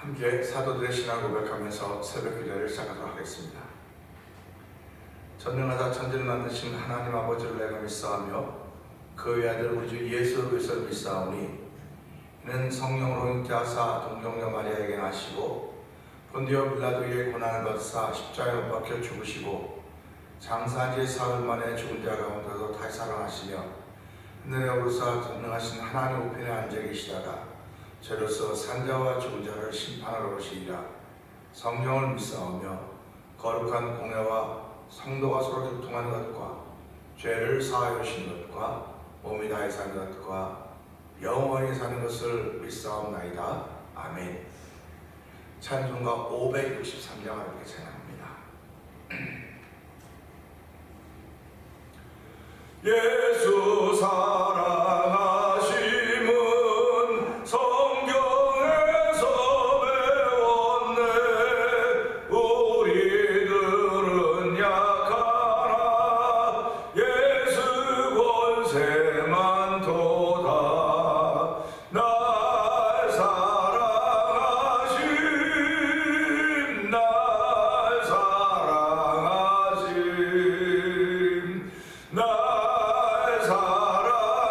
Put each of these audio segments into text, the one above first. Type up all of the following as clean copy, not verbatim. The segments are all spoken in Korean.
함께 사도들의 신앙을 고백하면서 새벽 기도를 시작하도록 하겠습니다. 전능하사 천지를 만드신 하나님 아버지를 내가 믿사오며 그 외아들 우리 주 예수 그리스도를 믿사오니 이는 성령으로 잉태하사 동정녀 마리아에게 나시고 본디오 빌라도에게 고난을 받으사 십자가에 못 박혀 죽으시고 장사한 지 사흘 만에 죽은 자 가운데서 다시 살아나시며 하늘에 오르사 전능하신 하나님 우편에 앉아 계시다가 저로서 산자와 죽은 자를 심판하러 오시리라. 성령을 믿사오며 거룩한 공회와 성도가 서로 교통하는 것과 죄를 사하여 주시는 것과 몸이 다해 사는 것과 영원히 사는 것을 믿사옵나이다. 아멘. 찬송가 563장 이렇게 찬양합니다. 예수 사랑하심은 성경에서 배웠네. 우리들은 약하나 예수 권세만 도다. 날 사랑하심 날 사랑하심 날 사랑하심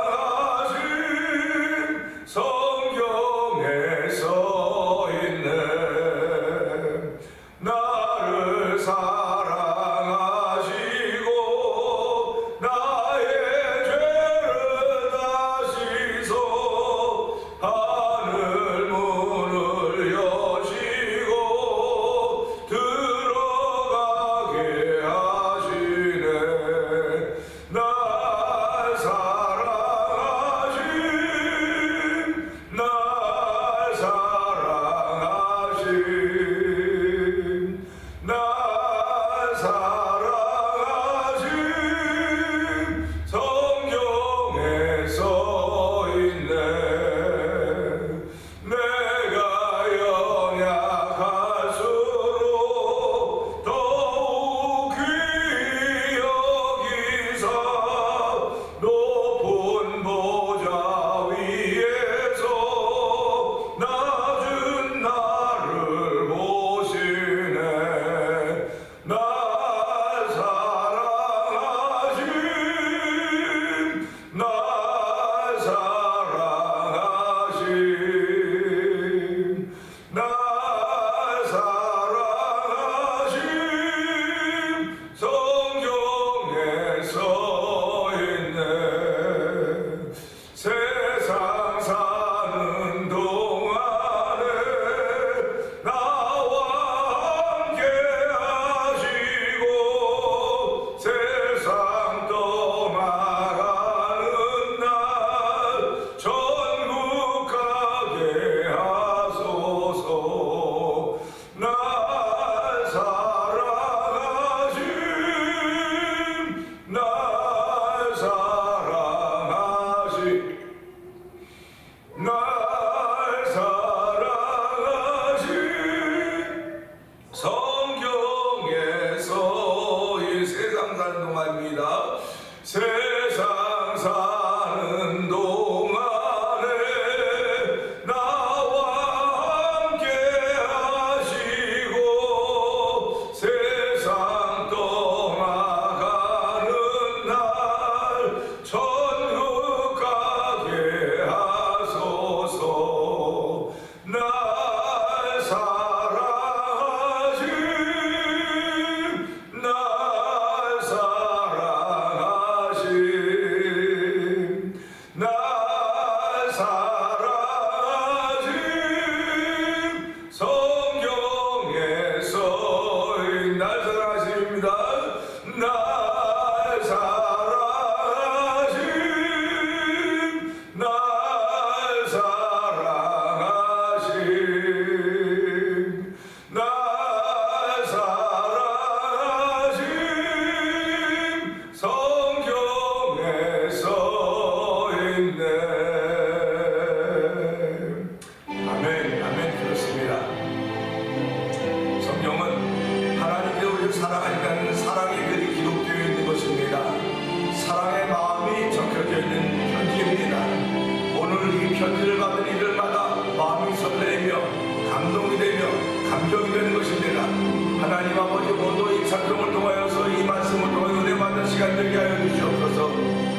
찬송을 통하여서 이 말씀을 통하여 은혜 받는 시간 되게 하여 주시옵소서.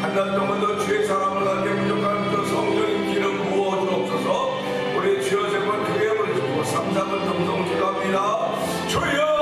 한 달 동안도 주의 사랑을 알게 부족한 그 성령의 기름 부어 주옵소서. 우리 주여 정말 크게 부르시고 3, 4분 동성 기도합니다. 주여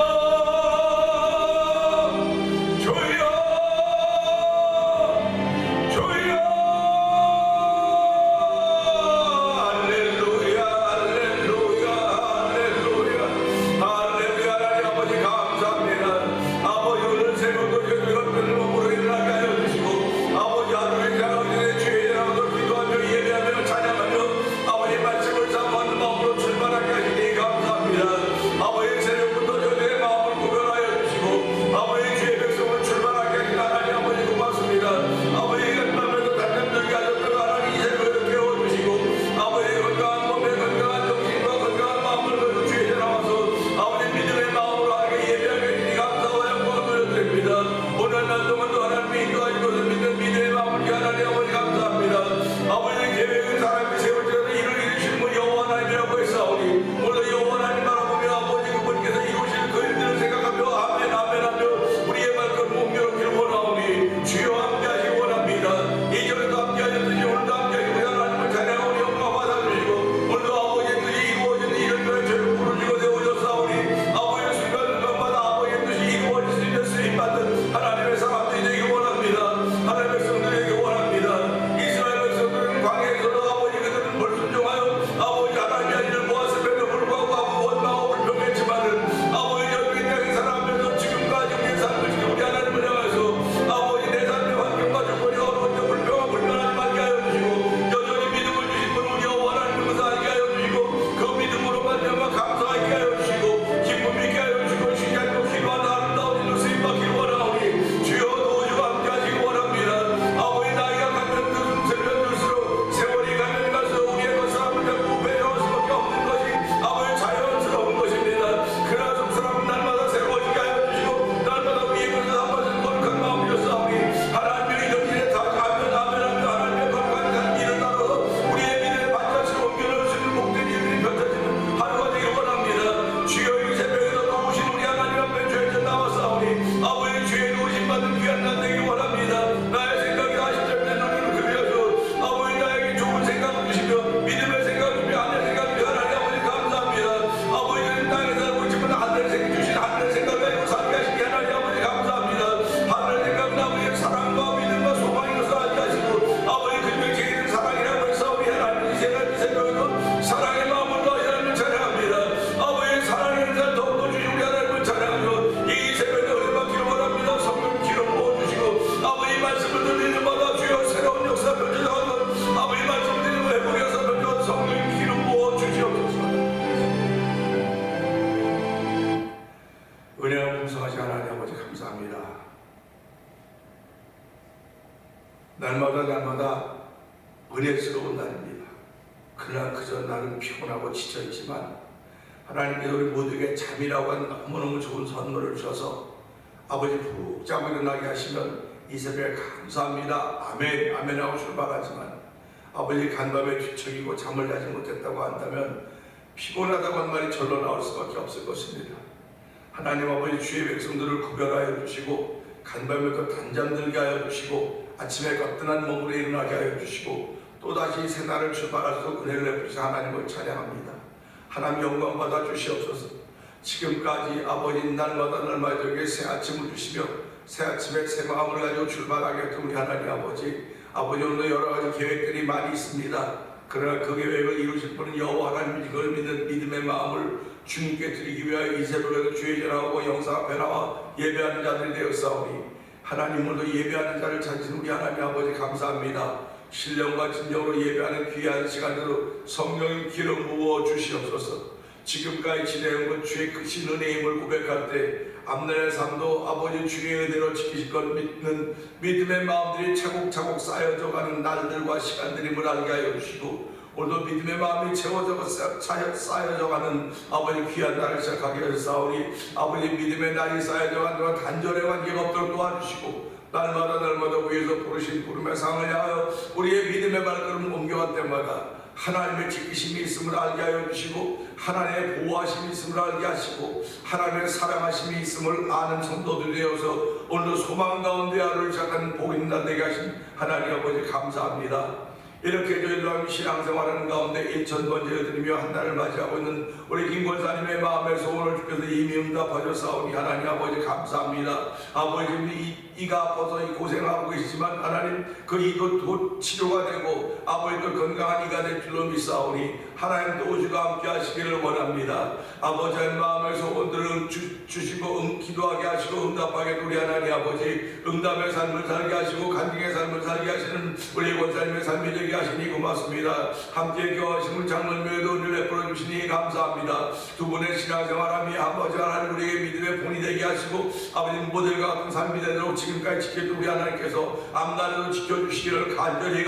날마다 은혜스러운 날입니다. 그러나 그저 나는 피곤하고 지쳐있지만 하나님께서 우리 모두에게 잠이라고 하는 너무너무 좋은 선물을 주셔서 아버지 푹 자고 일어나게 하시면 이 새벽에 감사합니다. 아멘 아멘 하고 출발하지만 아버지 간밤에 뒤척이고 잠을 자지 못했다고 한다면 피곤하다고 한 말이 절로 나올 수밖에 없을 것입니다. 하나님 아버지 주의 백성들을 구별하여 주시고 간밤에 그 단잠들게 하여 주시고 아침에 거뜬한 몸으로 일어나게 하여 주시고 또다시 새날을 출발할 수 은혜를 베푸시사 하나님을 찬양합니다. 하나님 영광 받아 주시옵소서. 지금까지 아버지 날마다 저에게 새 아침을 주시며 새 아침에 새 마음을 가지고 출발하게 했던 우리 하나님 아버지 오늘도 여러 가지 계획들이 많이 있습니다. 그러나 그 계획을 이루실 분은 여호와 하나님, 이걸 믿는 믿음의 마음을 주님께 드리기 위하여 이 새벽에도 주의 전하고 영상 앞에 나와 예배하는 자들이 되었사오니 하나님, 오늘도 예배하는 자를 찾으신 우리 하나님 아버지 감사합니다. 신령과 진정으로 예배하는 귀한 시간으로 성령의 기름 부어 주시옵소서. 지금까지 지내온 것 주의 크신 은혜임을 고백할 때 앞날의 삶도 아버지 주의 은혜로 지키실 것 믿는 믿음의 마음들이 차곡차곡 쌓여져가는 날들과 시간들임을 알게 하여 주시고 오늘도 믿음의 마음이 쌓여져가는 아버지 귀한 날을 시작하게 하셨사오니 아버지 믿음의 날이 쌓여져가는 동안 단절의 관계가 없도록 도와주시고 날마다 위에서 부르신 부름의 상을 향하여 우리의 믿음의 발걸음을 옮겨갈 때마다 하나님의 지키심이 있음을 알게 하여 주시고 하나님의 보호하심이 있음을 알게 하시고 하나님의 사랑하심이 있음을 아는 성도들이 되어서 오늘 소망 가운데 하루를 시작하는 복 있는 날 되게 하신 하나님 아버지 감사합니다. 이렇게 저희들 신앙생활하는 가운데 1000번째 드리며 한 달을 맞이하고 있는 우리 김권사님의 마음의 소원을 주께서 이미 응답하여 싸우니 하나님 아버지 감사합니다. 아버지 이가 아파서 고생하고 계시지만 하나님 그 이도 곧 치료가 되고 아버지도 건강한 이가 될 줄로 믿사오니 하나님 또 오시고 함께 하시기를 원합니다. 아버지의 마음의 소원들을 주시고 기도하게 하시고 응답하게 우리 하나님 아버지 응답의 삶을 살게 하시고 간증의 삶을 살게 하시는 우리 권사님의 삶이 되게 하시니 고맙습니다. 함께 교하심을 장로님에도 은혜를 베풀어 주시니 감사합니다. 두 분의 신앙생활함이 아버지 하나님 우리에게 믿음의 본이 되게 하시고 아버지 모델과 같은 삶이 되도록 지금까지 지켜준 우리 하나님께서 앞날에도 지켜주시기를 간절히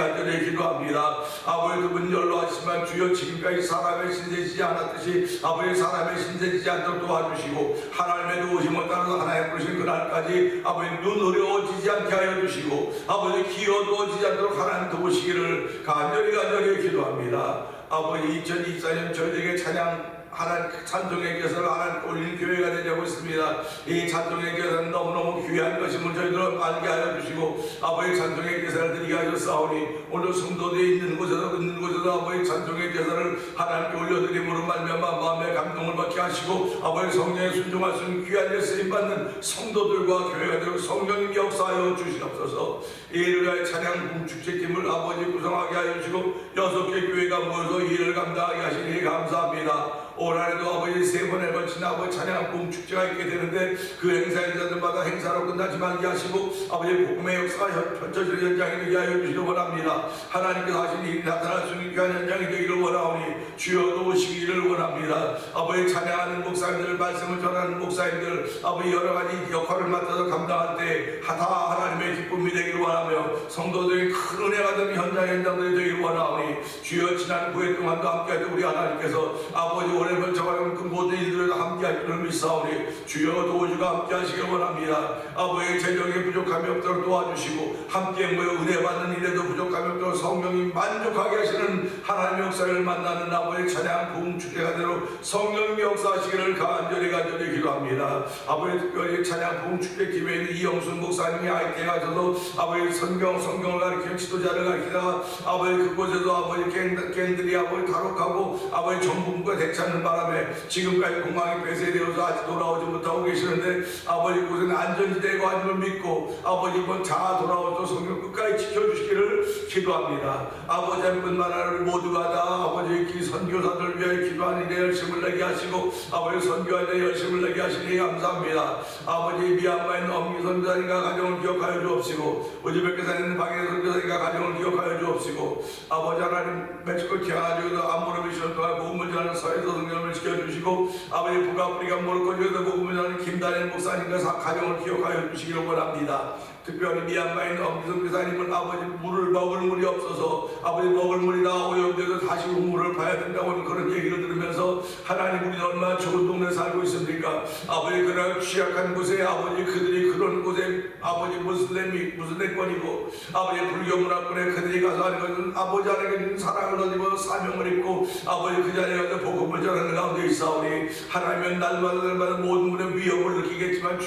기도합니다. 아버지 두 분 연로하시지만 주여 지금까지 사람의 신세지지 않았듯이 아버지 사람의 신세지지 않도록 도와주시고 하나님의 도우심을 따라서 하나님 부르신 그날까지 아버지 눈 어려워지지 않게 하여 주시고 아버지 기어도워지지 않도록 하나님 도우시기를 간절히 기도합니다. 아버지 2024년 저희에게 찬양 하나님 찬송의 교사를 하나님 올리는 교회가 되자고 있습니다. 이 찬송의 교사는 너무너무 귀한 것임을 저희들 알게 하여 주시고 아버지 찬송의 교사를 드리게 하셨사오니 오늘 성도들이 있는 곳에서 아버지 찬송의 교사를 하나님께 올려드림으로 말미암아 마음의 감동을 받게 하시고 아버지 성령에 순종할 수 있는 귀한 일 쓰임받는 성도들과 교회가 되고 성령님 역사하여 주시옵소서. 이를 위하여 찬양 공축제팀을 아버지 구성하게 하여 주시고 6개 교회가 모여서 일을 감당하게 하시니 감사합니다. 올 한해도 아버지 3번에 걸친 아버지 찬양 봉축제가 있게 되는데 그 행사 인자들마다 행사로 끝나지 말게 하시고 아버지 복음의 역사가 펼쳐지는 현장이 되게 하여 주시길 원합니다. 하나님께서 하신 일이 나타날 수 있는 귀한 현장이 되기를 원하오니 주여 도우시기를 원합니다. 아버지 찬양하는 목사님들 말씀을 전하는 목사님들 아버지 여러가지 역할을 맡아서 감당할 때 다 하나님의 기쁨이 되기를 원하며 성도들이 큰 은혜가 되는 현장들이 되기를 원하오니 주여 지난 9회 동안도 함께하던 우리 하나님께서 아버지 올해 벌쳐가는 그 모든 일들에도 함께할 줄을 믿사오니 주여 도우시고 함께하시길 원합니다. 아버지 재정에 부족함이 없도록 도와주시고 함께 모여 은혜 받는 일에도 부족함이 없도록 성령이 만족하게 하시는 하나님의 역사를 만나는 아버지 찬양 부흥 축제가 되도록 성령이 역사하시기를 간절히 기도합니다. 아버지 특별히 찬양 부흥 축제 팀에 있는 이영순 목사님이 아이템 가셔서 아버지 성경을 가르치는 지도자를 가르치다가 아버지 그곳에서 아버지 갱들이 아버지 탈옥하고 아버지 정부가 대찮는 바람에 지금까지 공항에 폐쇄되어서 아직 돌아오지 못하고 계시는데 아버지 그곳은 안전지대가 아닌 걸 믿고 아버지 이번 자 돌아오셔서 성경 끝까지 지켜주시기를 기도합니다. 아버지뿐만 아니라 모두가 다 아버지 선교사들 위하여 기도하는 데 열심을 내게 하시고 아버지 선교하는 데 열심을 내게 하시니 감사합니다. 아버지 미얀마에 있는 엄미 선교사님과 가정을 기억하여 주옵시고 우즈베키스탄에 있는 박예 선교사님과 가정을 기억하여 주옵시고 아버지 하나님 멕시코 티아나주에서 암모르 미션 동안 복음을 전하는 서해서 성경을 지켜주시고 아버지 북아프리카 모로코주에서 복음을 전하는 김다니엘 목사님과 가정을 기억하여 주시기를 원합니다. 특별히 미얀마에 있는 엄기선 교사님은 아버지 물을 먹을 물이 없어서 아버지 먹을 물이 다 오염돼서 다시 우물을 봐야 된다고 하는 그런 얘기를 들으면서 하나님 우리는 얼마나 좋은 동네에 살고 있습니까? 아버지 그런 취약한 곳에 아버지 그들이 그런 곳에 아버지 무슬림권이고 아버지 불교 문화권에 그들이 가서 하는 것은 아버지 하나님께 사랑을 얻고 사명을 입고 아버지 그 자리에 가서 복음을 전하는 가운데 있사오니 하나님은 날마다 모든 분의 위협을 느끼겠지만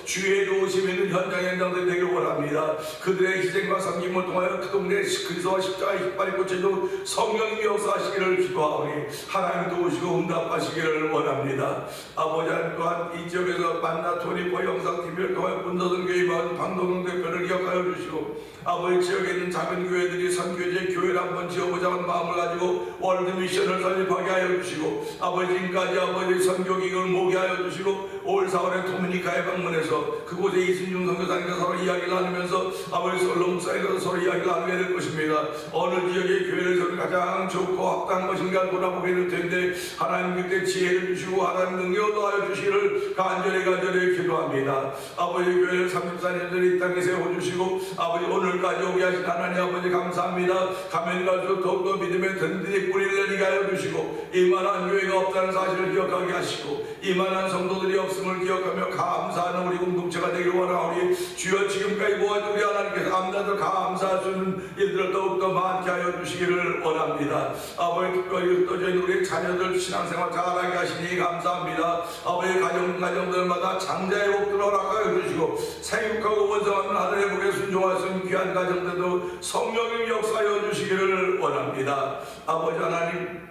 주의 도우심이 있는 현장들이 되길 원합니다. 그들의 희생과 섬김을 통하여 그 동네에 그리스도와 십자가의 깃발이 꽂혀도 성령님이 역사하시기를 기도하오니 하나님 도우시고 응답하시기를 원합니다. 아버지 하나님 또한 이 지역에서 만나 토니포 영상TV를 통하여 분도선 교회 마을 방도동 대표를 기억하여 주시고 아버지 지역에 있는 작은 교회들이 선교제 교회를 한번 지어보자는 마음을 가지고 월드 미션을 설립하게 하여 주시고 아버지 지금까지 아버지 선교기금을 모게 하여 주시고 올 4월에 도미니카에 방문해서 그곳에 이순중 선교사님과 서로 이야기를 나누면서 아버지 솔로 목사님과 서로 이야기를 나누게 될 것입니다. 어느 지역의 교회를 가장 좋고 합당한 것인가 돌아보게 될 텐데 하나님 그때 지혜를 주시고 하나님 능력을 더하여 주시기를 간절히 기도합니다. 아버지 교회를 34년전에 이 땅에 세워주시고 아버지 오늘까지 오게 하신 하나님 아버지 감사합니다. 가면 갈수록 더욱더 믿음의 든든히 뿌리를 내리게 하여 주시고 이만한 교회가 없다는 사실을 기억하게 하시고 이만한 성도들이 없음을 기억하며 감사하는 우리 공동체가 되기를 원하오니 주여 지금까지 모아준 우리 하나님께서 아무나도 감사할 수 있는 일들을 더욱더 많게 하여 주시기를 원합니다. 아버지 특별히 떠져 있는 우리 자녀들 신앙생활 잘하게 하시니 감사합니다. 아버지 가정들마다 장자의 복들을 허락하여 주시고 생육하고 원성하는 하늘의 복에 순종할 수 있는 귀한 가정들도 성령님 역사하여 주시기를 원합니다. 아버지 하나님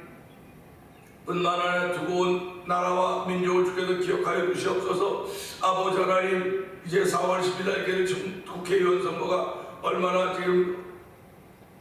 뿐만 아니라 두고 온 나라와 민족을 주께서 기억하여 주시옵소서. 아버지 하나님 이제 4월 10일 날 국회의원 선거가 얼마나 지금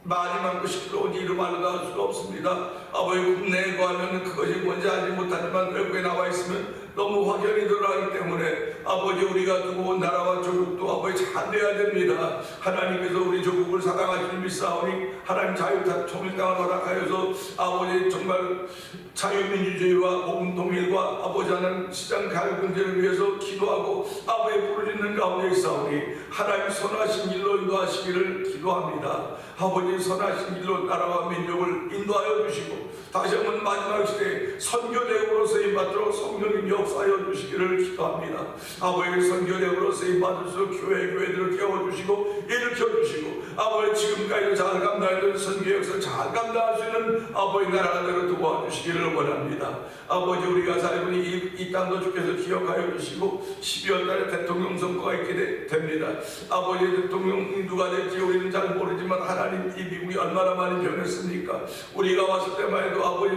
말이 많고 시끄러운지 이루 말로 다 할 수가 없습니다. 아버지 국내에 거하면 그것이 뭔지 알지 못하지만 외국에 나와 있으면 너무 확연히 드러나기 때문에 아버지 우리가 두고 온 나라와 조국도 아버지 잘 돼야 됩니다. 하나님께서 우리 조국을 사랑하시는 믿사오니 하나님 자유타 통일당을 허락하여서 아버지 정말 자유민주주의와 복음통일과 아버지 하나님 시장 가격 문제를 위해서 기도하고 아버지 부르짖는 가운데 있사오니 하나님 선하신 일로 인도하시기를 기도합니다. 아버지 선하신 일로 나라와 민족을 인도하여 주시고 다시 한번 마지막 시대에 선교대국으로 쓰임받도록 성령님 역사하여 주시기를 기도합니다. 아버지 선교대국으로 쓰임받을 수 교회들을 깨워주시고 일으켜주시고 아버지 지금까지 잘 감당했던 선교 역사를 잘 감당할 수 있는 아버지 나라가 되어 도와주시기를 원합니다. 아버지 우리가 살고 있는 이 땅도 주께서 기억하여 주시고 12월 달에 대통령 선거가 있게 됩니다. 아버지 대통령이 누가 될지 우리는 잘 모르지만 하나님 이 미국이 얼마나 많이 변했습니까? 우리가 왔을 때만 해도 아버지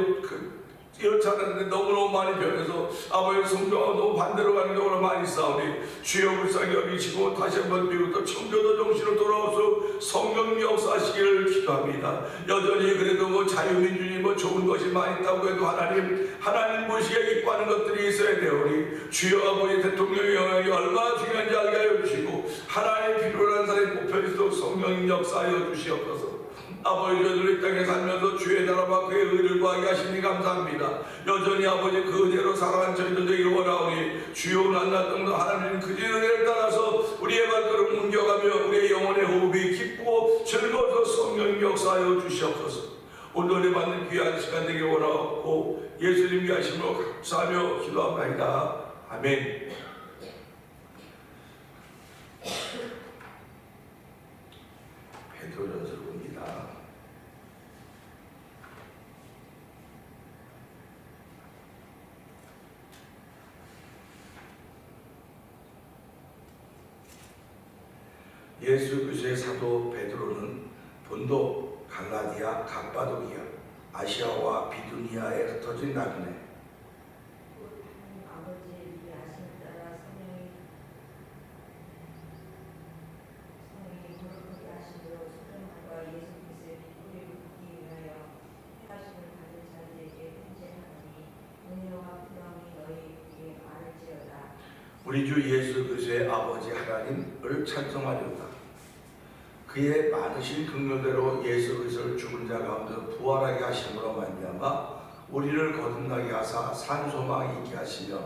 이렇지 않았는데 너무너무 많이 변해서 아버지 성경하고 너무 반대로 가는 경우가 많이 싸우니 주여 불쌍히 여기시고 다시 한번 미국도 청교도 정신으로 돌아와서 성령 역사하시기를 기도합니다. 여전히 그래도 뭐 자유민주주의 뭐 좋은 것이 많이 있다고 해도 하나님 보시기에 기뻐하는 것들이 있어야 되오니 주여 아버지 대통령의 영향이 얼마나 중요한지 알게 하여 주시고 하나님 필요로 하는 사람이 뽑혀있도록 성령 역사하여 주시옵소서. 아버지 저들 이 땅에 살면서 주의 나라와 그의 의를 구하게 하시니 감사합니다. 여전히 아버지 그대로 살아가는 저희들 되기를 원하오니 주여 난나땅도 하나님 그의 은혜를 따라서 우리의 발걸음 옮겨가며 우리의 영혼의 호흡이 기쁘고 즐거워서 성령 역사하여 주시옵소서. 오늘 은혜 받는 귀한 시간 되기를 원하옵고 예수님 위하심으로 감사하며 기도합니다. 아멘. 베드로전서 봅니다. 예수 그리스도의 사도 베드로는 본도, 갈라디아, 갑바도기아, 아시아와 비두니아에 흩어진 나그네 아버지의 위하심을 따라 성령이 거룩하게 하심으로 소돔과 예수 그리스도의 뿌리를 묻기 위하여 행하심을 받은 자들에게 편지하노니 은혜와 평강이 너희에게 많을지어다. 우리 주 예수 그리스도의 아버지 하나님을 찬송하리로다. 그의 많으신 긍휼대로 예수 그리스도를 죽은 자 가운데 부활하게 하심으로 말미암아 우리를 거듭나게 하사 산 소망이 있게 하시며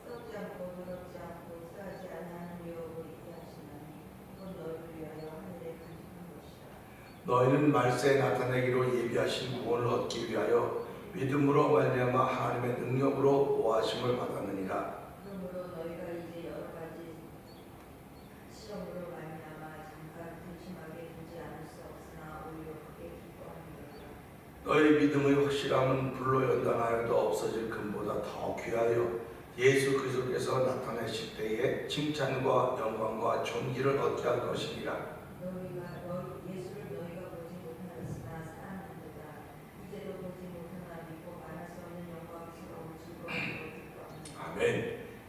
썩지 않고 더럽지 않고 쓰하지 아니하는 유업을 있게 하시나니 이건 너희를 위하여 하늘에 간직한 것이다. 너희는 말세에 나타내기로 예비하신 구원을 얻기 위하여 믿음으로 말미암아 하나님의 능력으로 모하심을 받았느니라. 그러므로 너희가 이제 여러 가지 시험으로 말미암아 잠깐 근심하게 되지 않을 수 없으나 오히려 크게 기뻐하느니라. 너희 믿음의 확실함은 불로 연단하여도 없어질 금보다 더 귀하여 예수 그리스도께서 나타내실 때에 칭찬과 영광과 존귀를 얻게 할 것이니라. 예수를 너희가 보지 못하였으나 사랑하는도다. 이제도 보지 못하나 믿고 말할 수 없는 영광스러운 즐거움으로 기뻐합니다. 아멘.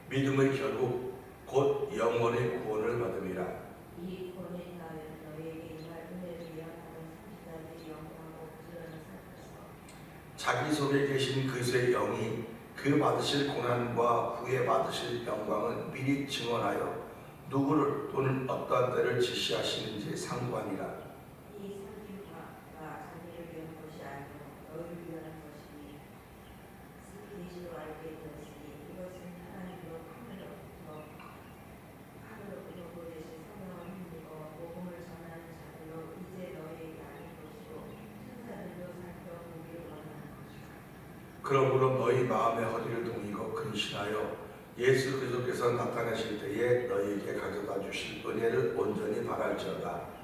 믿음의 결국 곧 영원의 구원을 받음이라. 이 구원의 다음에는 너희에게 임할 은혜를 위하여 받은 선지자들의 영광으로 부지런히 살펴서 자기 속에 계신 그리스도의 영이 그 받으실 고난과 후에 받으실 영광을 미리 증언하여 누구를 또는 어떠한 때를 지시하시는지 상관이라. 이 선지자가 자기를 위한 것이 아니요 너희를 위한 것이니 스스로 계시로 알게 되었으니 이것은 하나님으로 하늘로부터 보내신 성령을 힘입어 복음을 전하는 자들로 이제 너희에게 알린 것이고 천사들도 살펴보기를 원하는 것이다. 그러므로 너희 마음의 허리를 동이고 근신하여 예수 그리스도께서 나타나실 때에 너희에게 가져다 주실 은혜를 온전히 바랄지어다.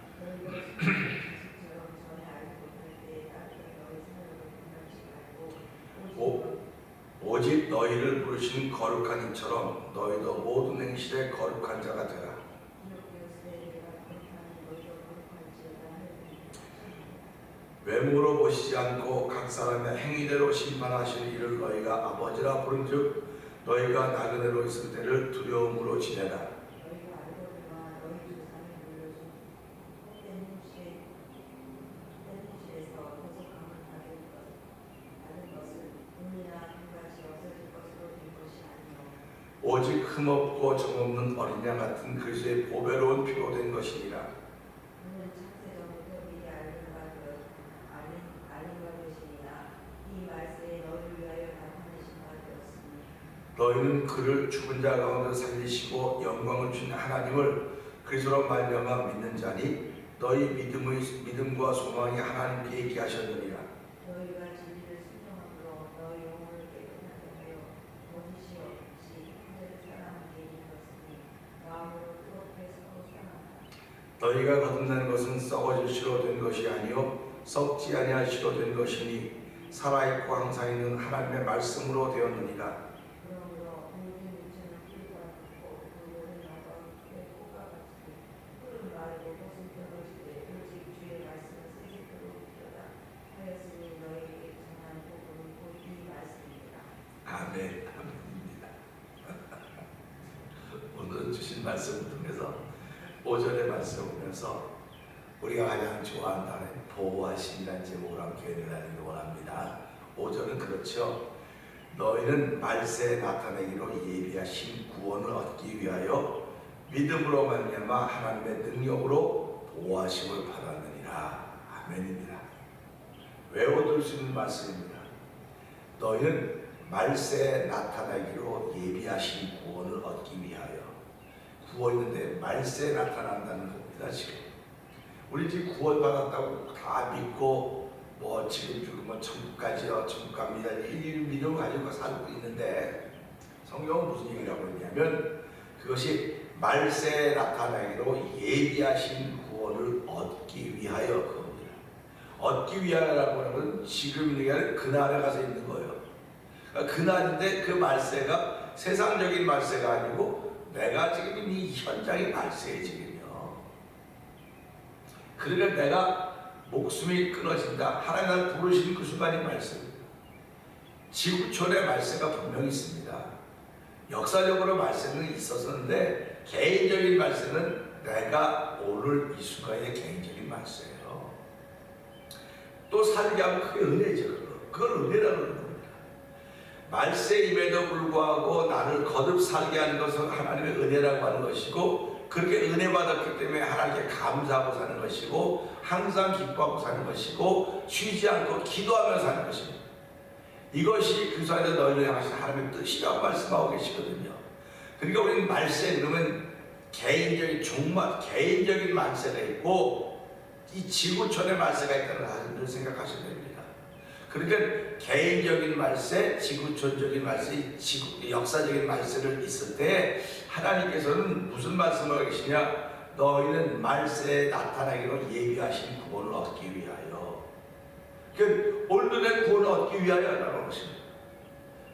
오직 너희를 부르신 거룩한 이처럼 너희도 모든 행실에 거룩한 자가 되라. 외모로 보시지 않고 각 사람의 행위대로 심판하실 이를 너희가 아버지라 부른즉 너희가 나그네로 있을 때를 두려움으로 지내라. 오직 흠없고 정없는 어린 양 같은 그리스도의 보배로운 피로 된 것이니라. 너희는 그를 죽은 자 가운데 살리시고 영광을 주신 하나님을 그리스도로 말미암아 믿는 자니 너희 믿음과 소망이 하나님께 있게 하셨느니라. 너희가 진리를 순종함으로 너희 영혼을 깨끗하게 하여 거짓이 없이 그대를 사랑하게 이르렀으니 마음으로 그렇게 서로 사랑하라. 너희가 거듭나는 것은 썩어질 시로 된 것이 아니요 썩지 아니할 시로 된 것이니 살아있고 항상 있는 하나님의 말씀으로 되었느니라. 그러므로 모든 육체는 풀과 같고 그들은 나가 그 꽃과 같으니 푸른 말고 꽃은 펴것이되 오직 주의 말씀은 새집으로 웃겨다 하였으니 너희에게 전한 복음은 곧 이 말씀이니라. 아멘. 아멘입니다. 오늘 주신 말씀을 통해서 5절의 말씀을 보면서 우리가 가장 좋아한다는 보호하심이라는 제목으로 함께 은혜를 원합니다. 5절은 그렇죠. 너희는 말세에 나타내기로 예비하신 구원을 얻기 위하여 믿음으로 말미암아 하나님의 능력으로 보호하심을 받았느니라. 아멘입니다. 외워둘 수 있는 말씀입니다. 너희는 말세에 나타나기로 예비하신 구원을 얻기 위하여. 구원인데 말세에 나타난다는 겁니다. 지금 우리 지금 구원받았다고 다 믿고 뭐 지금 죽으면 천국 가지요, 천국 갑니다, 이 믿음 가지고 살고 있는데 성경은 무슨 얘기라고 했냐면 그것이 말세에 나타나기로 예비하신 구원을 얻기 위하여 그겁니다. 얻기 위하여라고 하면 지금 있는 게 아니라 그날에 가서 있는 거예요. 그러니까 그날인데 그 말세가 세상적인 말세가 아니고 내가 지금 이 현장의 말세에 지금요. 그러니까 내가 목숨이 끊어진다. 하나님 나를 부르시는 그 순간의 말씀. 지구촌의 말세가 분명히 있습니다. 역사적으로 말세는 있었는데 개인적인 말세는 내가 오늘 이 순간의 개인적인 말세예요. 또 살게 하면 그게 은혜죠. 그걸 은혜라고 하는 겁니다. 말세임에도 불구하고 나를 거듭 살게 하는 것은 하나님의 은혜라고 하는 것이고 그렇게 은혜 받았기 때문에 하나님께 감사하고 사는 것이고 항상 기뻐하고 사는 것이고 쉬지 않고 기도하며 사는 것입니다. 이것이 그 사이에 너희를 향하신 하나님의 뜻이라고 말씀하고 계시거든요. 그러니까 우리는 말세 그러면 개인적인 종말, 개인적인 말세가 있고 이 지구촌의 말세가 있다는 사실을 생각하셔야 됩니다. 그러니까 개인적인 말세, 지구촌적인 말세, 역사적인 말세를 있을 때 하나님께서는 무슨 말씀을 하고 계시냐? 너희는 말세에 나타나기로 예비하신 구원을 얻기 위하여. 그 오늘의 구원을 얻기 위하여라는 것입니다.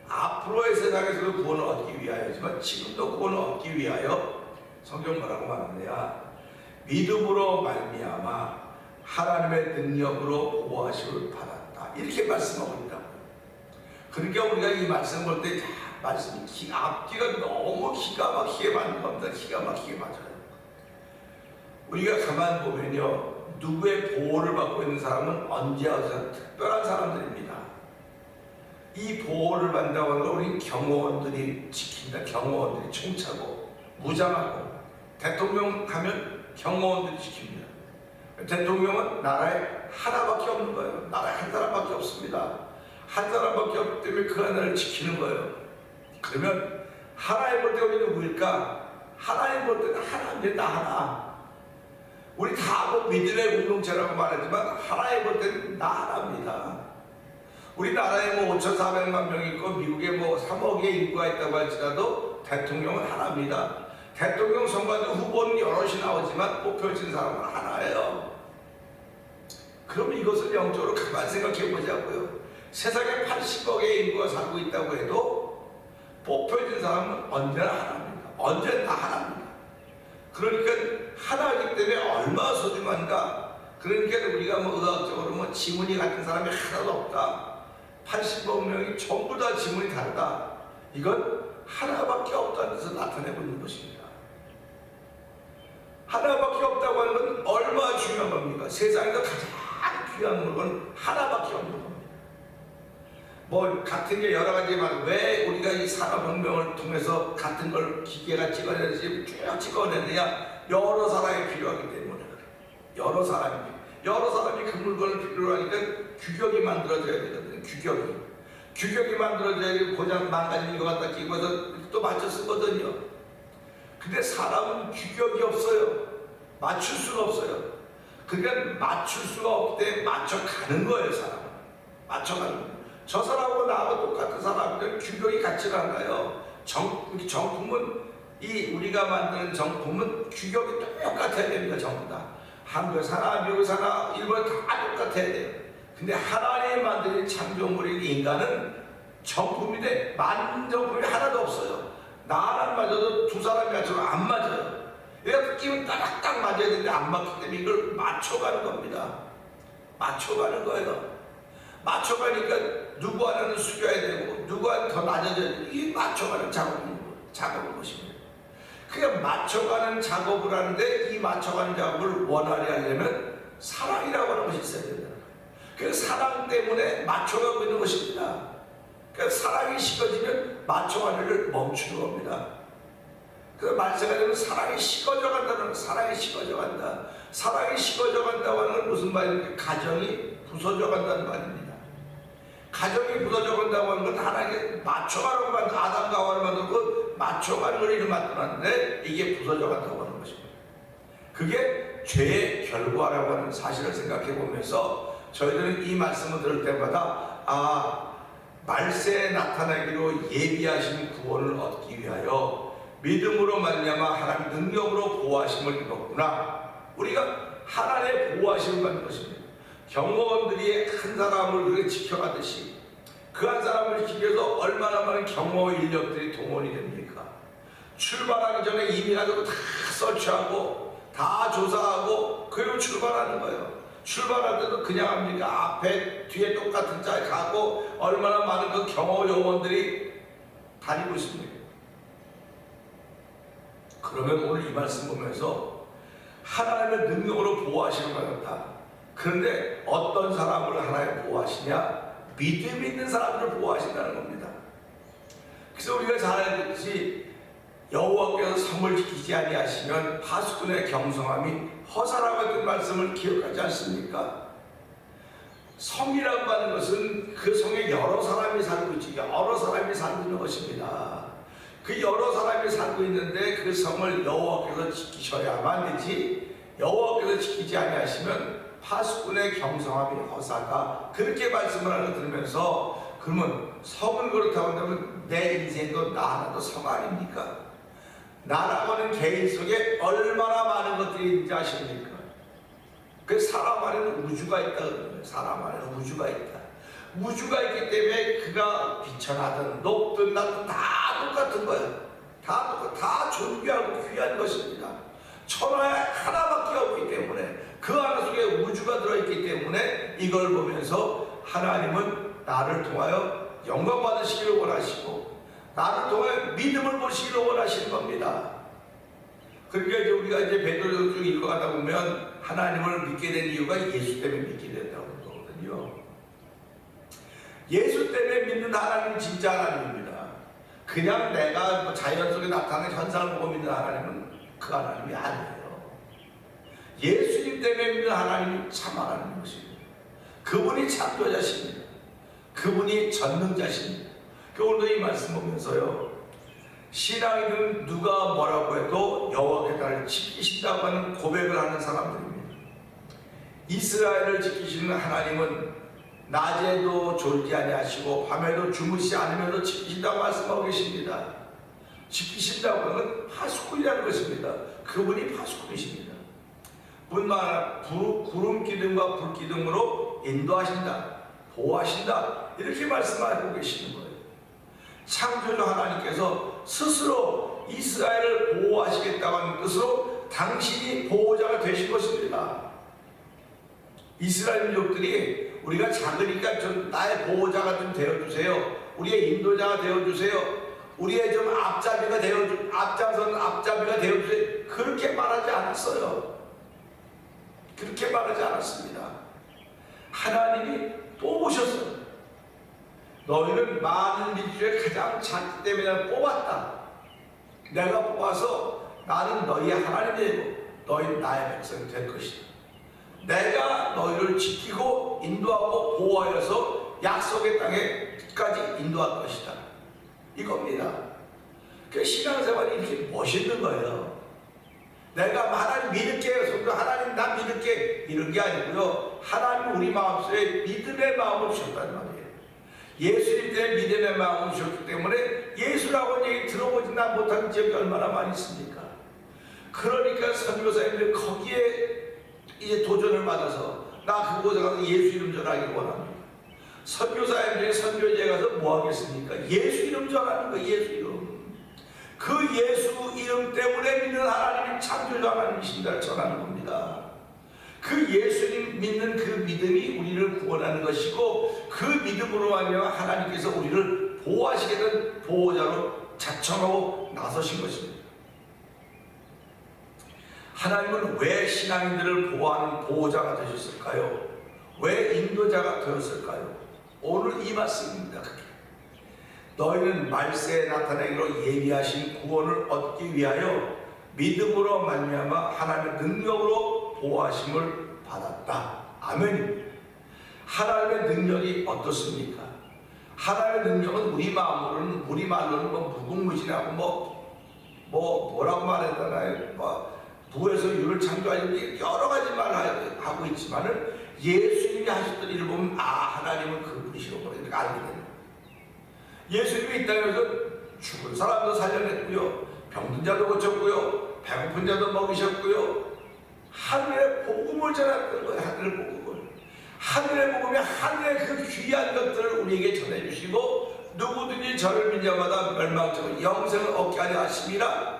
앞으로의 세상에서도 구원을 얻기 위하여지만 지금도 구원을 얻기 위하여 성경 뭐라고 말하느냐? 믿음으로 말미암아 하나님의 능력으로 보호하심을 받았다. 이렇게 말씀하고 있다고요. 그러니까 우리가 이 말씀 볼 때 말씀이 앞뒤가 너무 기가 막히게 맞는 겁니다. 기가 막히게 맞아요. 우리가 가만 보면요. 누구의 보호를 받고 있는 사람은 언제 어디서 특별한 사람들입니다. 이 보호를 받는다고 하는 건 우리 경호원들이 지킨다. 경호원들이 총차고 무장하고 대통령 하면 경호원들이 지킵니다. 대통령은 나라에 하나밖에 없는 거예요. 나라에 한 사람밖에 없습니다. 한 사람밖에 없기 때문에 그 하나를 지키는 거예요. 그러면 하나님 볼 때 우리 누구일까? 하나님 볼 때는 하나입니다. 하나. 우리 다 뭐 믿음의 공동체라고 말하지만 하나님 볼 때는 나 하나입니다. 우리나라에 뭐 5,400만 명이 있고 미국에 뭐 3억의 인구가 있다고 할지라도 대통령은 하나입니다. 대통령 선거도 후보는 여럿이 나오지만 뽑혀진 사람은 하나예요. 그럼 이것을 영적으로 가만 생각해 보자고요. 세상에 80억의 인구가 살고 있다고 해도 뽑혀진 사람은 언제나 하나입니다. 언제나 하나입니다. 그러니까 하나이기 때문에 얼마나 소중한가. 그러니까 우리가 뭐 의학적으로 뭐 지문이 같은 사람이 하나도 없다. 80억 명이 전부 다 지문이 다르다. 이건 하나밖에 없다는 데서 나타내고 있는 것입니다. 하나밖에 없다고 하는 건 얼마나 중요한 겁니까? 세상에서 가장 귀한 물건 하나밖에 없는 겁니다. 뭐 같은 게 여러 가지만 왜 우리가 이 산업혁명을 통해서 같은 걸 기계가 찍어내듯이 쭉 찍어내느냐? 여러 사람이 필요하기 때문에 그래. 여러 사람이 그 물건을 필요로 하니까 규격이 만들어져야 되거든요. 규격이 만들어져야 고장 망가진 거 갖다 끼고서 또 맞춰 쓰거든요. 근데 사람은 규격이 없어요. 맞출 수가 없어요. 그러니까 맞출 수가 없기 때문에 맞춰가는 거예요. 사람은 맞춰가는 거예요. 저 사람하고 나하고 똑같은 사람들 규격이 같지 않아요. 정품은 우리가 만드는 정품은 규격이 똑같아야 됩니다. 전부 다. 한국사나 미국사나 일본 다 똑같아야 돼요. 근데 하나님이 만든 창조물인 인간은 정품인데 맞는 정품이 하나도 없어요. 나랑 맞아도 두 사람이 맞춰도 안 맞아요. 얘가 끼면 딱딱 맞아야 되는데 안 맞기 때문에 이걸 맞춰가는 겁니다. 맞춰가는 거예요. 맞춰가니까 누구 하나는 숙여야 되고 누구 하나는 더 낮아져야 되고 이게 맞춰가는 작업인 것입니다. 그냥 맞춰가는 작업을 하는데 이 맞춰가는 작업을 원활히 하려면 사랑이라고 하는 것이 있어야 된다. 그 사랑 때문에 맞춰가고 있는 것입니다. 그러니까 사랑이 식어지면 맞춰가는 일을 멈추는 겁니다. 그래서 말세가 되면 사랑이 식어져 간다는 사랑이 식어져 간다. 사랑이 식어져 간다고 하는 건 무슨 말입니까? 가정이 부서져 간다는 말입니다. 가정이 부서져 간다고 하는 건 하나님께 맞춰가는 것만 아담과 하와를 만들고 맞춰가는 걸 이름 만들었는데 이게 부서져 간다고 하는 것입니다. 그게 죄의 결과라고 하는 사실을 생각해 보면서 저희들은 이 말씀을 들을 때마다 말세에 나타나기로 예비하신 구원을 얻기 위하여 믿음으로 말미암아 하나님 능력으로 보호하심을 입었구나. 우리가 하나님의 보호하심을 받는 것입니다. 경호원들이 한 사람을 그렇게 지켜가듯이 그 한 사람을 지키기 위해서 얼마나 많은 경호 인력들이 동원이 됩니까? 출발하기 전에 이미 가지고 다 설치하고 다 조사하고 그리고 출발하는 거예요. 출발할 때도 그냥 합니까? 앞에 뒤에 똑같은 자에 가고 얼마나 많은 그 경호 요원들이 다니고 있습니까? 그러면 오늘 이 말씀 보면서 하나님의 능력으로 보호하시는 거였다. 그런데 어떤 사람을 하나님 보호하시냐? 믿음 있는 사람들을 보호하신다는 겁니다. 그래서 우리가 잘 알듯이 여호와께서 성을 지키지 아니하시면 파수꾼의 경성함이 허사라고 같은 말씀을 기억하지 않습니까? 성이라고 하는 것은 그 성에 여러 사람이 살고 있지, 여러 사람이 살고 있는 것입니다. 그 여러 사람이 살고 있는데 그 성을 여호와께서 지키셔야만 되지, 여호와께서 지키지 아니하시면 파수꾼의 경성함이 허사다. 그렇게 말씀을 하는 걸 들으면서 그러면 성은 그렇다고 한다면 내 인생도 나 하나도 성 아닙니까? 나라고 하는 개인 속에 얼마나 많은 것들이 있는지 아십니까? 그 사람 안에는 우주가 있다 그러면 사람 안에는 우주가 있다. 우주가 있기 때문에 그가 비천하든 높든 낮든 다 똑같은 거예요. 다 존귀하고 귀한 것입니다. 천하에 하나밖에 없기 때문에 그 하나 속에 우주가 들어있기 때문에 이걸 보면서 하나님은 나를 통하여 영광 받으시기를 원하시고 나를 통하여 믿음을 보시기를 원하시는 겁니다. 그러니까 이제 우리가 이제 베드로전서 쭉 읽어가다 보면 하나님을 믿게 된 이유가 예수 때문에 믿게 된다고 그러거든요. 예수 때문에 믿는 하나님은 진짜 하나님입니다. 그냥 내가 뭐 자연 속에 나타나는 현상을 보고 믿는 하나님은 그 하나님이 아니에요. 예수님 때문에 믿는 하나님이 참 하나님인 것입니다. 그분이 창조자십니다. 그분이 전능자십니다. 오늘도 이 말씀 보면서요, 신앙인은 누가 뭐라고 해도 여호와께 나를 지키신다고 하는 고백을 하는 사람들입니다. 이스라엘을 지키시는 하나님은 낮에도 졸지 아니하시고 밤에도 주무시지 않으면서 지키신다고 말씀하고 계십니다. 지키신다고 하는 파수꾼이라는 것입니다. 그분이 파수꾼이십니다. 뿐만 구름 기둥과 불 기둥으로 인도하신다, 보호하신다, 이렇게 말씀하고 계시는 거예요. 창조주 하나님께서 스스로 이스라엘을 보호하시겠다고 하는 뜻으로 당신이 보호자가 되신 것입니다. 이스라엘 민족들이 우리가 작으니까 좀 나의 보호자가 좀 되어주세요, 우리의 인도자가 되어주세요, 우리의 좀 앞잡이가 앞잡이가 되어주세요, 그렇게 말하지 않았어요. 그렇게 말하지 않았습니다. 하나님이 뽑으셨어요. 너희는 많은 민족 중에 가장 작기 때문에 뽑았다. 내가 뽑아서 나는 너희의 하나님이 되고 너희는 나의 백성이 될 것이다. 내가 너희를 지키고 인도하고 보호하여서 약속의 땅에 끝까지 인도할 것이다. 이겁니다. 그 신앙생활이 이렇게 멋있는 거예요. 내가 하나님 믿을게요, 하나님 나 믿을게, 이런 게 아니고요. 하나님 우리 마음속에 믿음의 마음을 주셨단 말이에요. 예수님 때문에 믿음의 마음을 주셨기 때문에 예수라고 얘기 들어보지 못한 지역이 얼마나 많이 있습니까? 그러니까 선교사님들 거기에 이제 도전을 받아서 나 그곳에 가서 예수 이름 전하기 원합니다. 선교사님들이 선교지에 가서 뭐 하겠습니까? 예수 이름 전하는 거, 예수 이름. 그 예수 이름 때문에 믿는 하나님이 창조주 하나님이신다를 전하는 겁니다. 그 예수님 믿는 그 믿음이 우리를 구원하는 것이고, 그 믿음으로 말미암아 하나님께서 우리를 보호하시게 된 보호자로 자청하고 나서신 것입니다. 하나님은 왜 신앙인들을 보호하는 보호자가 되셨을까요? 왜 인도자가 되었을까요? 오늘 이 말씀입니다. 너희는 말세에 나타내기로 예비하신 구원을 얻기 위하여 믿음으로 말미암아 하나님의 능력으로 보호하심을 받았다. 아멘입니다. 하나님의 능력이 어떻습니까? 하나님의 능력은 우리 말로는 무궁무진하고 뭐라고 말해야 되나요? 부에서 유를 창조하신 여러 가지 말을 하고 있지만은 예수님이 하셨던 일을 보면 하나님은 그분이시고 이렇게 알게 됩니다. 예수님이 이 땅에서 죽은 사람도 살려냈고요, 병든 자도 고쳤고요, 배고픈 자도 먹이셨고요, 하늘의 복음을 전했던 거예요. 하늘의 복음이 하늘의 그 귀한 것들을 우리에게 전해주시고, 누구든지 저를 믿는 자마다 멸망처럼 영생을 얻게 하려 하심이라,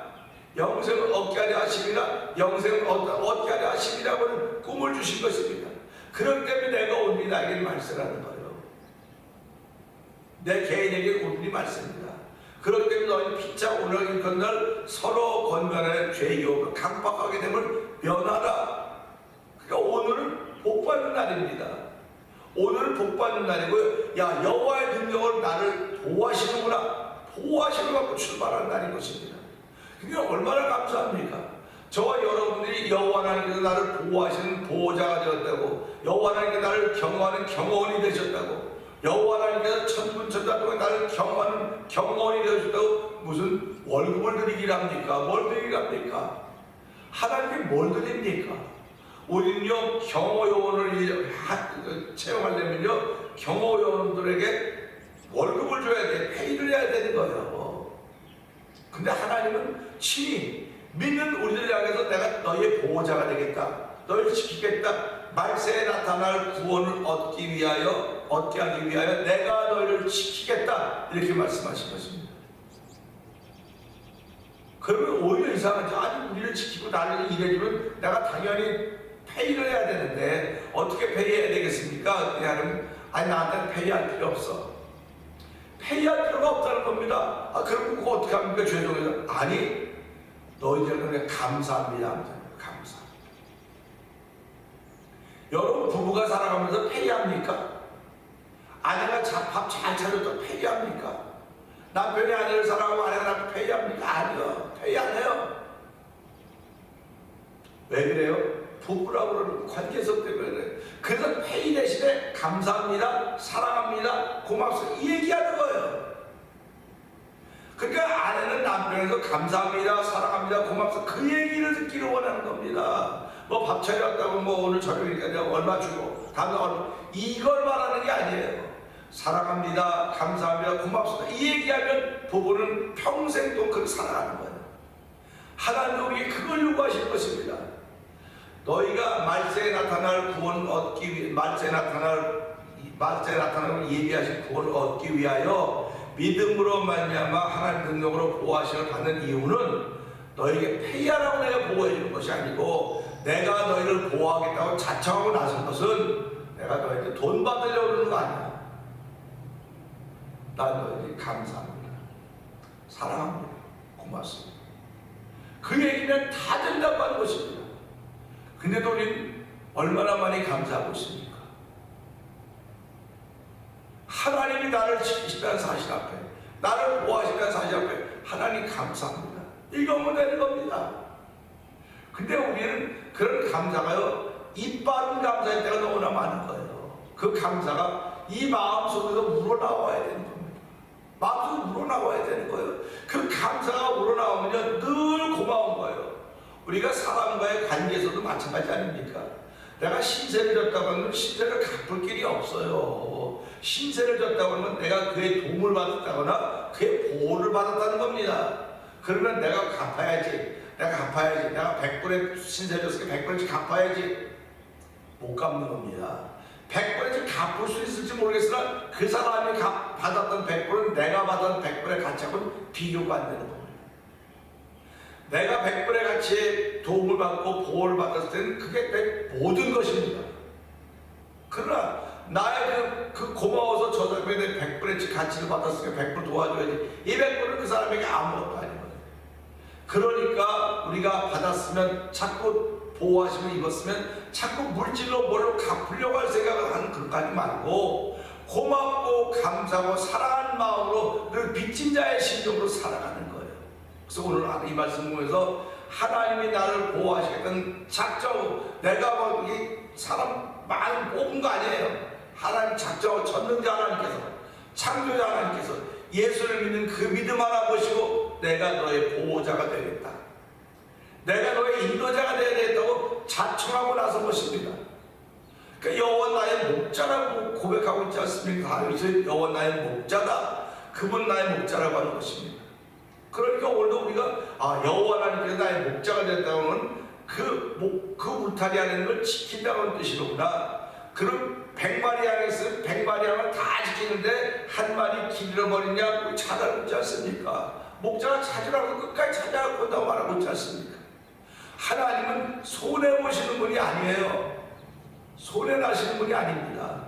영생을 얻게 하려 하심이라, 영생을 얻게 하려 하심이라고는 꿈을 주신 것입니다. 그렇기 때문에 내가 오늘이 나에게 말씀하는 거예요. 내 개인에게 오늘이 말씀입니다. 그렇기 때문에 너희 피차 오늘 일컨날 서로 건면하여 죄의 유혹을 강박하게 되면 면하라. 그러니까 오늘은 복받는 날입니다. 오늘은 복받는 날이고요. 야, 여호와의 능력을 나를 보호하시는구나, 보호하시는 것 갖고 출발하는 날인 것입니다. 그러니까 얼마나 감사합니까? 저와 여러분들이 여호와 하나님께서 나를 보호하시는 보호자가 되었다고, 여호와 하나님께서 나를 경호하는 경호원이 되셨다고, 여호와 하나님께서 천군천사 동안 나를 경호하는 경호원이 되셨다고 무슨 월급을 드리기를 합니까? 뭘 드리기를 합니까? 하나님께 뭘 드립니까? 우리는요, 경호요원을 채용하려면요, 경호요원들에게 월급을 줘야 돼, 페이를 해야 되는 거예요. 근데 하나님은 친히 믿는 우리들 향해서 내가 너희의 보호자가 되겠다, 너희를 지키겠다, 말세에 나타날 구원을 얻게 하기 위하여 내가 너희를 지키겠다, 이렇게 말씀하신 것입니다. 그러면 오히려 이상하죠. 아니, 우리를 지키고 나를 일해주면 내가 당연히 페이를 해야 되는데 어떻게 페이해야 되겠습니까? 아니, 나한테는 페이할 필요 없어. 페이할 필요가 없다는 겁니다. 그럼 그거 어떻게 합니까? 죄송해요. 아니, 너희들은 감사합니다. 감사. 여러분, 부부가 살아가면서 페이합니까? 아내가 밥 잘 차려도 페이합니까? 남편이 아내를 사랑하고 아내가 남편 페이합니까? 아니요, 페이 안 해요. 왜 그래요? 부부라고 그러는 관계성 때문에 그래요. 그래서 페이 대신에 감사합니다, 사랑합니다, 고맙습니다, 이 얘기하는 거예요. 그러니까 아내는 남편에서 감사합니다, 사랑합니다, 고맙습니다, 그 얘기를 듣기를 원하는 겁니다. 뭐 밥 차렸다고 뭐 오늘 저녁이니까 내가 얼마 주고 이걸 말하는 게 아니에요. 사랑합니다, 감사합니다, 고맙습니다 이 얘기하면 부부는 평생 또 그렇게 살아가는 거예요. 하나님도 우리에게 그걸 요구하실 것입니다. 너희가 말세에 나타날 구원 얻기 위해 말세에 나타나는 예비하신 구원을 얻기 위하여 믿음으로 말미암아 하나님 능력으로 보호하심을 받는 이유는 너희에게 패하라고 내가 보호해 주는 것이 아니고 내가 너희를 보호하겠다고 자청하고 나선 것은 내가 너희한테 돈 받으려고 그러는 거 아니야. 난 너희에게 감사합니다, 사랑합니다, 고맙습니다 그 얘기는 다 된다고 하는 것입니다. 근데도 우리는 얼마나 많이 감사하고 있습니까? 하나님이 나를 지키신다는 사실 앞에, 나를 보호하신다는 사실 앞에 하나님 감사합니다 이거면 되는 겁니다. 근데 우리는 그런 감사가요, 입 바른 감사일 때가 너무나 많은 거예요. 그 감사가 이 마음속에서 우러나와야 되는 겁니다. 마음속으로 우러나와야 되는 거예요. 그 감사가 우러나오면 늘 고마운 거예요. 우리가 사람과의 관계에서도 마찬가지 아닙니까? 내가 신세를 졌다고 하면 신세를 갚을 길이 없어요. 신세를 졌다고 하면 내가 그의 도움을 받았다거나 그의 보호를 받았다는 겁니다. 그러면 내가 갚아야지. 내가 100불에 신세 졌으니까 100불씩 갚아야지. 못 갚는 겁니다. 100불에 갚을 수 있을지 모르겠으나 그 사람이 받았던 100불은 내가 받은 100불의 가치하고는 비교가 안 되는 겁니다. 내가 100불의 가치에 도움을 받고 보호를 받았을 때는 그게 내 모든 것입니다. 그러나 나의 그 고마워서 저 사람이 내 100불의 가치를 받았으니까 100불 도와줘야지. 이 100불은 그 사람에게 아무것도 아니거든요. 그러니까 우리가 받았으면 자꾸 보호하심을 입었으면 자꾸 물질로 뭘로 갚으려고 할 생각을 하는 그것까지 말고 고맙고 감사하고 사랑하는 마음으로 늘 빚진 자의 심정으로 살아가는 거예요. 그래서 오늘 이 말씀 보면서 하나님이 나를 보호하시겠다는 작정, 내가 뭐 이 사람 많이 뽑은 거 아니에요. 하나님 작정을 전능자 하나님께서, 창조자 하나님께서 예수를 믿는 그 믿음 하나 보시고 내가 너의 보호자가 되겠다, 내가 너의 인도자가 되어야 되겠다고 자청하고 나선 것입니다. 그러니까 여호와 나의 목자라고 고백하고 있지 않습니까? 여호와 나의 목자다, 그분 나의 목자라고 하는 것입니다. 그러니까 오늘도 우리가 여호와 하나님께서 나의 목자가 됐다고 하면 그 울타리 안에 있는 걸 지킨다는 뜻이로구나. 그럼 100마리 양이 있으면 100마리 양을 다 지키는데 한 마리 길 잃어버리냐 찾아오고 있지 않습니까? 목자가 찾으라고 끝까지 찾아가고 있다고 말하고 있지 않습니까? 하나님은 손해보시는 분이 아니에요. 손해나시는 분이 아닙니다.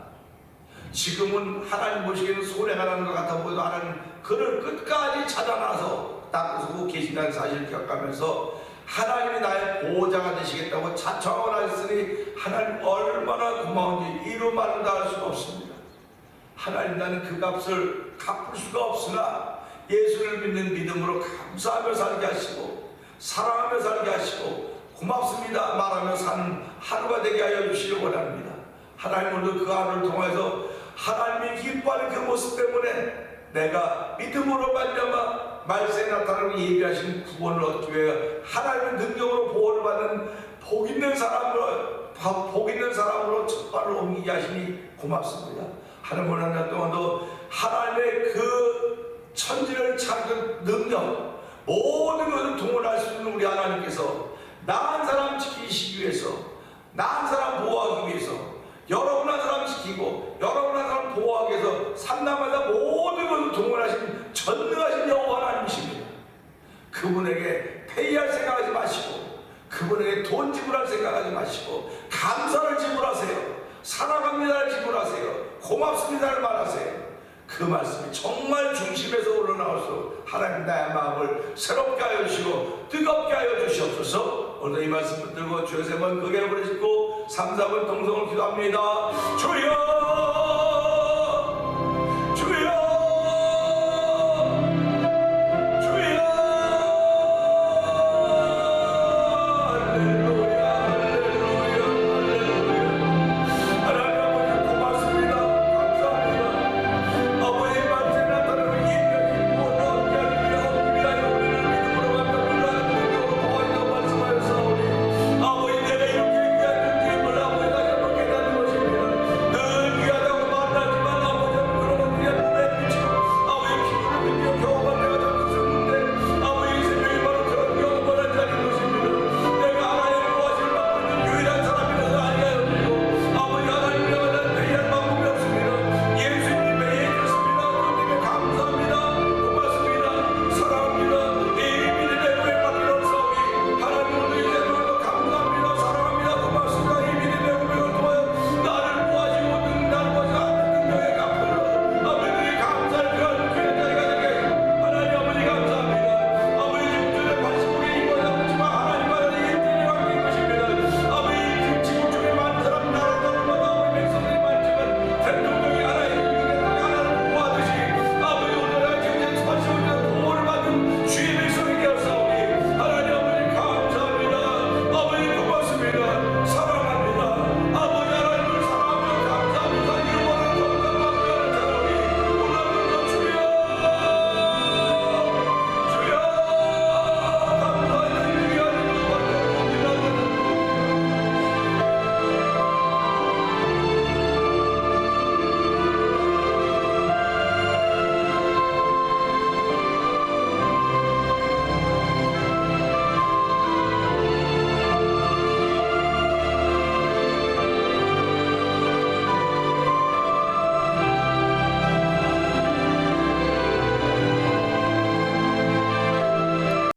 지금은 하나님 보시기에는 손해가 나는 것 같아 보여도 하나님 그를 끝까지 찾아나서 닦으시고 계신다는 사실을 기억하면서 하나님이 나의 보호자가 되시겠다고 자청하고 나셨으니 하나님 얼마나 고마운지 이루 말로 다 할 수가 없습니다. 하나님, 나는 그 값을 갚을 수가 없으나 예수를 믿는 믿음으로 감사하며 살게 하시고 사랑하며 살게 하시고 고맙습니다 말하며 사는 하루가 되게 하여 주시기 원합니다. 하나님, 오늘도 그 하루를 통해서 하나님이 기뻐하는 그 모습 때문에 내가 믿음으로 말미암아 말세에 나타나는 예비하신 구원을 얻기 위해 하나님의 능력으로 보호를 받는 복 있는 사람으로 첫 발을 옮기게 하시니 고맙습니다. 하나님, 오늘 한 달 동안도 하나님의 그 천지를 창조한 능력, 모든 것을 동원할 수 있는 우리 하나님께서 나한 사람 지키시기 위해서, 나한 사람 보호하기 위해서, 여러분 한 사람 지키고 여러분 한 사람 보호하기 위해서 산나마다 모든 것을 동원하신 전능하신 여호와 하나님이십니다. 그분에게 페이할 생각하지 마시고 그분에게 돈 지불할 생각하지 마시고 감사를 지불하세요. 사랑합니다를 지불하세요. 고맙습니다를 말하세요. 그 말씀이 정말 중심에서 우러나와서 하나님 나의 마음을 새롭게 하여 주시고 뜨겁게 하여 주시옵소서. 오늘 이 말씀을 들고 주여 세 번 크게 부르시고 3, 4번 동성을 기도합니다. 주여